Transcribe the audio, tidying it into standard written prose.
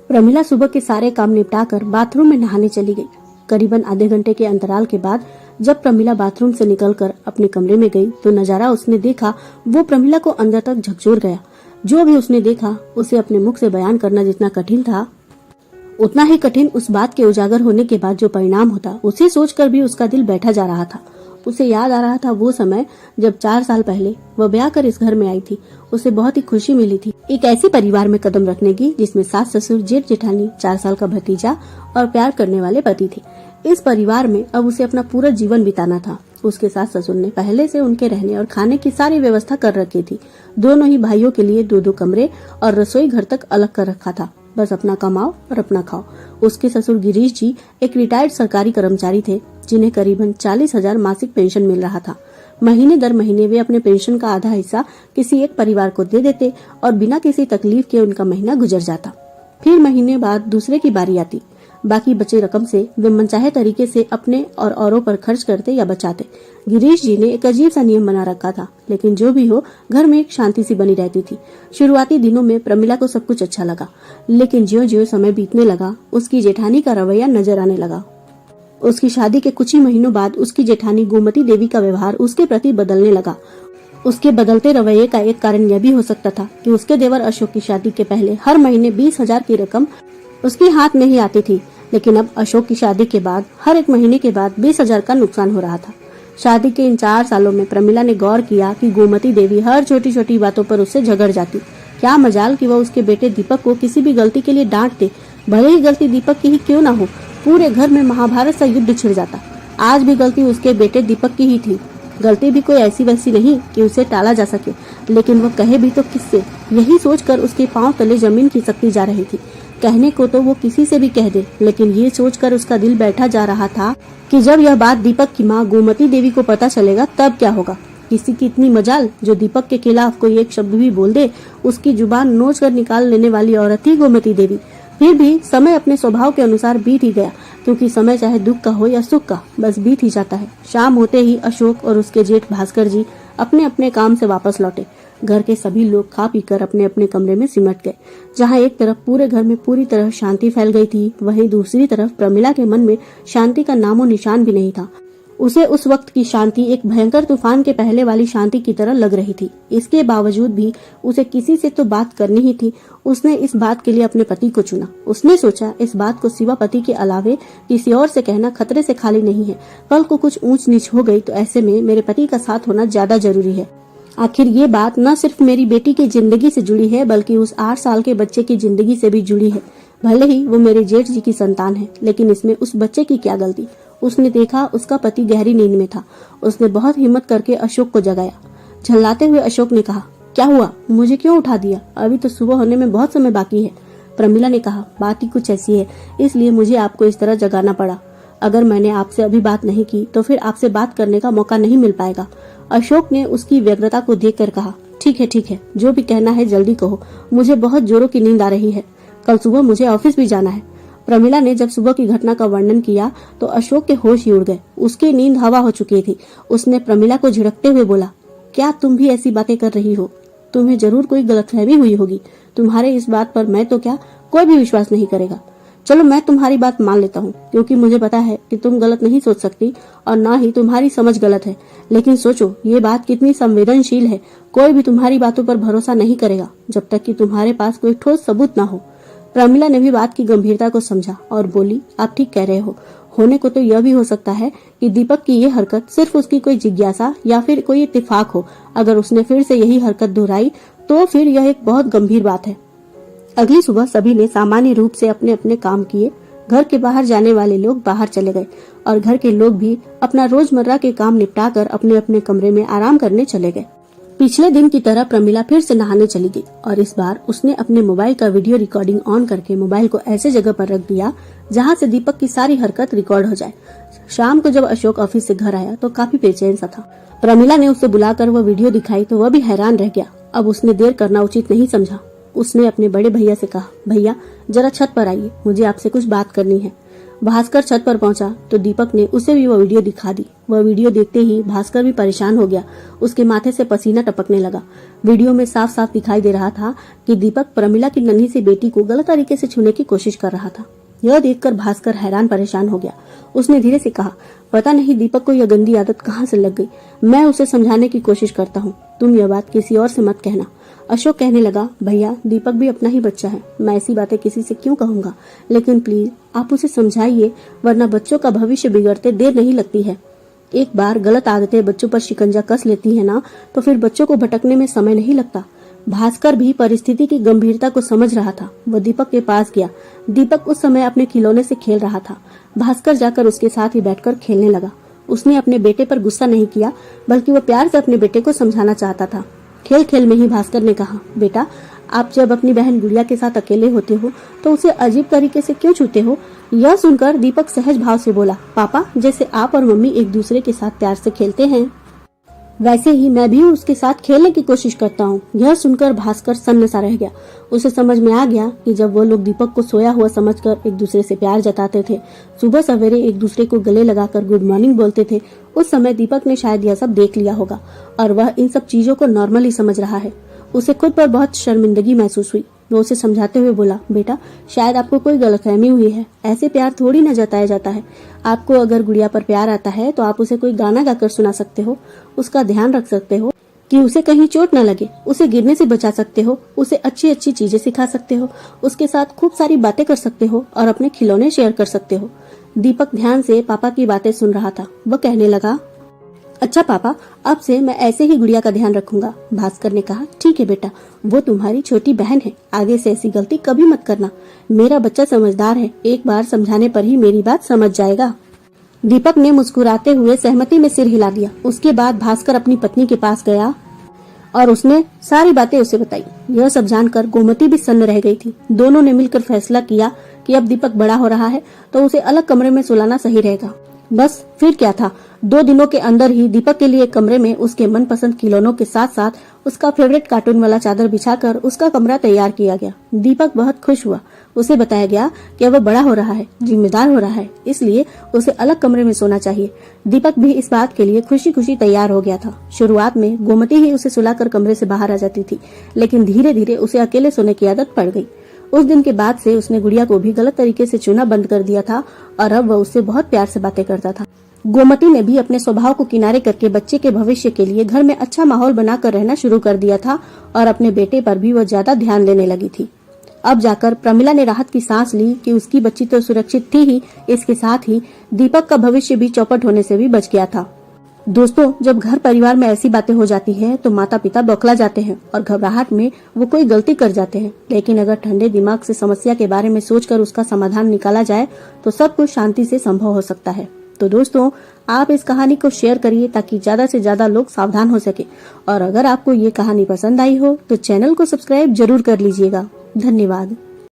प्रमिला सुबह के सारे काम निपटा कर बाथरूम में नहाने चली गई। करीबन आधे घंटे के अंतराल के बाद जब प्रमिला बाथरूम से निकलकर अपने कमरे में गई तो नजारा उसने देखा वो प्रमिला को अंदर तक झकझोर गया। जो भी उसने देखा उसे अपने मुख से बयान करना जितना कठिन था, उतना ही कठिन उस बात के उजागर होने के बाद जो परिणाम होता उसे सोचकर भी उसका दिल बैठा जा रहा था। उसे याद आ रहा था वो समय जब 4 साल पहले वह ब्याह कर इस घर में आई थी। उसे बहुत ही खुशी मिली थी एक ऐसे परिवार में कदम रखने की जिसमें सास ससुर, जेठ जेठानी, 4 साल का भतीजा और प्यार करने वाले पति थे। इस परिवार में अब उसे अपना पूरा जीवन बिताना था। उसके सास ससुर ने पहले से उनके रहने और खाने की सारी व्यवस्था कर रखी थी। दोनों ही भाइयों के लिए 2-2 कमरे और रसोई घर तक अलग कर रखा था। बस अपना कमाओ और अपना खाओ। उसके ससुर गिरीश जी एक रिटायर्ड सरकारी कर्मचारी थे जिन्हें करीबन 40,000 मासिक पेंशन मिल रहा था। महीने दर महीने वे अपने पेंशन का आधा हिस्सा किसी एक परिवार को दे देते और बिना किसी तकलीफ के उनका महीना गुजर जाता। फिर महीने बाद दूसरे की बारी आती। बाकी बची रकम से वे मनचाहे तरीके से अपने और औरों पर खर्च करते या बचाते। गिरीश जी ने एक अजीब सा नियम बना रखा था, लेकिन जो भी हो घर में एक शांति सी बनी रहती थी। शुरुआती दिनों में प्रमिला को सब कुछ अच्छा लगा, लेकिन ज्यों-ज्यों समय बीतने लगा उसकी जेठानी का रवैया नजर आने लगा। उसकी शादी के कुछ ही महीनों बाद उसकी जेठानी गोमती देवी का व्यवहार उसके प्रति बदलने लगा। उसके बदलते रवैये का एक कारण यह भी हो सकता था कि उसके देवर अशोक की शादी के पहले हर महीने 20,000 की रकम उसके हाथ में ही आती थी, लेकिन अब अशोक की शादी के बाद हर एक महीने के बाद 20,000 का नुकसान हो रहा था। शादी के इन 4 सालों में प्रमिला ने गौर किया कि गोमती देवी हर छोटी छोटी बातों पर उससे झगड़ जाती। क्या मजाल कि वह उसके बेटे दीपक को किसी भी गलती के लिए डांट दे, भले ही गलती दीपक की ही क्यों न हो। पूरे घर में महाभारत सा युद्ध छिड़ जाता। आज भी गलती उसके बेटे दीपक की ही थी। गलती भी कोई ऐसी वैसी नहीं कि उसे टाला जा सके, लेकिन वह कहे भी तो किससे, यही सोचकर उसके पांव तले जमीन खिसकती जा रही थी। कहने को तो वो किसी से भी कह दे, लेकिन ये सोचकर उसका दिल बैठा जा रहा था कि जब यह बात दीपक की माँ गोमती देवी को पता चलेगा तब क्या होगा। किसी की इतनी मजाल जो दीपक के खिलाफ कोई एक शब्द भी बोल दे, उसकी जुबान नोच कर निकाल लेने वाली औरत थी गोमती देवी। फिर भी समय अपने स्वभाव के अनुसार बीत ही गया, क्योंकि समय चाहे दुख का हो या सुख का, बस बीत ही जाता है। शाम होते ही अशोक और उसके जेठ भास्कर जी अपने अपने काम से वापस लौटे। घर के सभी लोग खा पीकर अपने अपने कमरे में सिमट गए। जहाँ एक तरफ पूरे घर में पूरी तरह शांति फैल गई थी, वहीं दूसरी तरफ प्रमिला के मन में शांति का नामो निशान भी नहीं था। उसे उस वक्त की शांति एक भयंकर तूफान के पहले वाली शांति की तरह लग रही थी। इसके बावजूद भी उसे किसी से तो बात करनी ही थी। उसने इस बात के लिए अपने पति को चुना। उसने सोचा इस बात को सिवा पति के अलावे किसी और से कहना खतरे से खाली नहीं है। कल को कुछ ऊंच नीच हो गई तो ऐसे में मेरे पति का साथ होना ज्यादा जरूरी है। आखिर ये बात न सिर्फ मेरी बेटी की जिंदगी से जुड़ी है, बल्कि उस 8 साल के बच्चे की जिंदगी से भी जुड़ी है। भले ही वो मेरे जेठ जी की संतान है, लेकिन इसमें उस बच्चे की क्या गलती। उसने देखा उसका पति गहरी नींद में था। उसने बहुत हिम्मत करके अशोक को जगाया। झल्लाते हुए अशोक ने कहा, क्या हुआ, मुझे क्यों उठा दिया? अभी तो सुबह होने में बहुत समय बाकी है। प्रमिला ने कहा, बात ही कुछ ऐसी है, इसलिए मुझे आपको इस तरह जगाना पड़ा। अगर मैंने आपसे अभी बात नहीं की तो फिर आपसे बात करने का मौका नहीं मिल पाएगा। अशोक ने उसकी व्यग्रता को देखकर कहा, ठीक है, जो भी कहना है जल्दी कहो, मुझे बहुत जोरों की नींद आ रही है। कल सुबह मुझे ऑफिस भी जाना है। प्रमिला ने जब सुबह की घटना का वर्णन किया तो अशोक के होश ही उड़ गए। उसकी नींद हवा हो चुकी थी। उसने प्रमिला को झिड़कते हुए बोला, क्या तुम भी ऐसी बातें कर रही हो? तुम्हें जरूर कोई गलतफहमी हुई होगी। तुम्हारे इस बात पर मैं तो क्या, कोई भी विश्वास नहीं करेगा। चलो मैं तुम्हारी बात मान लेता हूँ, क्योंकि मुझे पता है कि तुम गलत नहीं सोच सकती और ना ही तुम्हारी समझ गलत है। लेकिन सोचो ये बात कितनी संवेदनशील है। कोई भी तुम्हारी बातों पर भरोसा नहीं करेगा जब तक कि तुम्हारे पास कोई ठोस सबूत ना हो। प्रमिला ने भी बात की गंभीरता को समझा और बोली, आप ठीक कह रहे हो। होने को तो यह भी हो सकता है कि दीपक की ये हरकत सिर्फ उसकी कोई जिज्ञासा या फिर कोई इत्तेफाक हो। अगर उसने फिर से यही हरकत दोहराई तो फिर यह एक बहुत गंभीर बात है। अगली सुबह सभी ने सामान्य रूप से अपने अपने काम किए। घर के बाहर जाने वाले लोग बाहर चले गए और घर के लोग भी अपना रोजमर्रा के काम निपटाकर अपने अपने कमरे में आराम करने चले गए। पिछले दिन की तरह प्रमिला फिर से नहाने चली गई और इस बार उसने अपने मोबाइल का वीडियो रिकॉर्डिंग ऑन करके मोबाइल को ऐसे जगह पर रख दिया जहां से दीपक की सारी हरकत रिकॉर्ड हो जाए। शाम को जब अशोक ऑफिस से घर आया तो काफी बेचैन सा था। प्रमिला ने उसे बुलाकर वह वीडियो दिखाई तो वह भी हैरान रह गया। अब उसने देर करना उचित नहीं समझा। उसने अपने बड़े भैया से कहा, भैया जरा छत पर आइए, मुझे आपसे कुछ बात करनी है। भास्कर छत पर पहुंचा तो दीपक ने उसे भी वह वीडियो दिखा दी। वह वीडियो देखते ही भास्कर भी परेशान हो गया। उसके माथे से पसीना टपकने लगा। वीडियो में साफ साफ दिखाई दे रहा था कि दीपक प्रमिला की नन्ही सी बेटी को गलत तरीके से छूने की कोशिश कर रहा था। यह देखकर भास्कर हैरान परेशान हो गया। उसने धीरे से कहा, पता नहीं दीपक को यह गंदी आदत कहाँ से लग गई। मैं उसे समझाने की कोशिश करता हूँ, तुम यह बात किसी और से मत कहना। अशोक कहने लगा, भैया दीपक भी अपना ही बच्चा है, मैं ऐसी बातें किसी से क्यों कहूँगा, लेकिन प्लीज आप उसे समझाइए, वरना बच्चों का भविष्य बिगड़ते देर नहीं लगती है। एक बार गलत आदतें बच्चों पर शिकंजा कस लेती है ना, तो फिर बच्चों को भटकने में समय नहीं लगता। भास्कर भी परिस्थिति की गंभीरता को समझ रहा था। वह दीपक के पास गया। दीपक उस समय अपने खिलौने से खेल रहा था। भास्कर जाकर उसके साथ ही बैठकर खेलने लगा। उसने अपने बेटे पर गुस्सा नहीं किया, बल्कि वह प्यार से अपने बेटे को समझाना चाहता था। खेल खेल में ही भास्कर ने कहा, बेटा आप जब अपनी बहन गुड़िया के साथ अकेले होते हो तो उसे अजीब तरीके से क्यों छूते हो। यह सुनकर दीपक सहज भाव से बोला, पापा जैसे आप और मम्मी एक दूसरे के साथ प्यार से खेलते हैं, वैसे ही मैं भी उसके साथ खेलने की कोशिश करता हूँ। यह सुनकर भास्कर सन्न सा रह गया। उसे समझ में आ गया कि जब वो लोग दीपक को सोया हुआ समझकर एक दूसरे से प्यार जताते थे, सुबह सवेरे एक दूसरे को गले लगाकर गुड मॉर्निंग बोलते थे, उस समय दीपक ने शायद यह सब देख लिया होगा और वह इन सब चीजों को नॉर्मली समझ रहा है। उसे खुद पर बहुत शर्मिंदगी महसूस हुई। वो उसे समझाते हुए बोला, बेटा शायद आपको कोई गलतफहमी हुई है, ऐसे प्यार थोड़ी न जताया जाता है। आपको अगर गुड़िया पर प्यार आता है तो आप उसे कोई गाना गाकर सुना सकते हो, उसका ध्यान रख सकते हो कि उसे कहीं चोट न लगे, उसे गिरने से बचा सकते हो, उसे अच्छी अच्छी चीजें सिखा सकते हो, उसके साथ खूब सारी बातें कर सकते हो और अपने खिलौने शेयर कर सकते हो। दीपक ध्यान से पापा की बातें सुन रहा था। वह कहने लगा, अच्छा पापा अब से मैं ऐसे ही गुड़िया का ध्यान रखूंगा। भास्कर ने कहा, ठीक है बेटा, वो तुम्हारी छोटी बहन है, आगे से ऐसी गलती कभी मत करना। मेरा बच्चा समझदार है, एक बार समझाने पर ही मेरी बात समझ जाएगा। दीपक ने मुस्कुराते हुए सहमति में सिर हिला दिया। उसके बाद भास्कर अपनी पत्नी के पास गया और उसने सारी बातें उसे बताई। यह सब जानकर गोमती भी सन्न रह गई थी। दोनों ने मिलकर फैसला किया कि अब दीपक बड़ा हो रहा है तो उसे अलग कमरे में सुलाना सही रहेगा। बस फिर क्या था, 2 दिनों के अंदर ही दीपक के लिए कमरे में उसके मनपसंद खिलौनों के साथ साथ उसका फेवरेट कार्टून वाला चादर बिछाकर उसका कमरा तैयार किया गया। दीपक बहुत खुश हुआ। उसे बताया गया कि वह बड़ा हो रहा है, जिम्मेदार हो रहा है, इसलिए उसे अलग कमरे में सोना चाहिए। दीपक भी इस बात के लिए खुशी खुशी तैयार हो गया था। शुरुआत में गोमती ही उसे सुलाकर कमरे से बाहर आ जाती थी, लेकिन धीरे धीरे उसे अकेले सोने की आदत पड़ गई। उस दिन के बाद से उसने गुड़िया को भी गलत तरीके से चुना बंद कर दिया था और अब वह उससे बहुत प्यार से बातें करता था। गोमती ने भी अपने स्वभाव को किनारे करके बच्चे के भविष्य के लिए घर में अच्छा माहौल बनाकर रहना शुरू कर दिया था और अपने बेटे पर भी वह ज्यादा ध्यान देने लगी थी। अब जाकर प्रमिला ने राहत की सांस ली कि उसकी बच्ची तो सुरक्षित थी ही, इसके साथ ही दीपक का भविष्य भी चौपट होने से भी बच गया था। दोस्तों, जब घर परिवार में ऐसी बातें हो जाती है तो माता पिता बौखला जाते हैं और घबराहट में वो कोई गलती कर जाते हैं, लेकिन अगर ठंडे दिमाग से समस्या के बारे में सोचकर उसका समाधान निकाला जाए तो सब कुछ शांति से संभव हो सकता है। तो दोस्तों, आप इस कहानी को शेयर करिए ताकि ज्यादा से ज्यादा लोग सावधान हो सके, और अगर आपको ये कहानी पसंद आई हो तो चैनल को सब्सक्राइब जरूर कर लीजिएगा। धन्यवाद।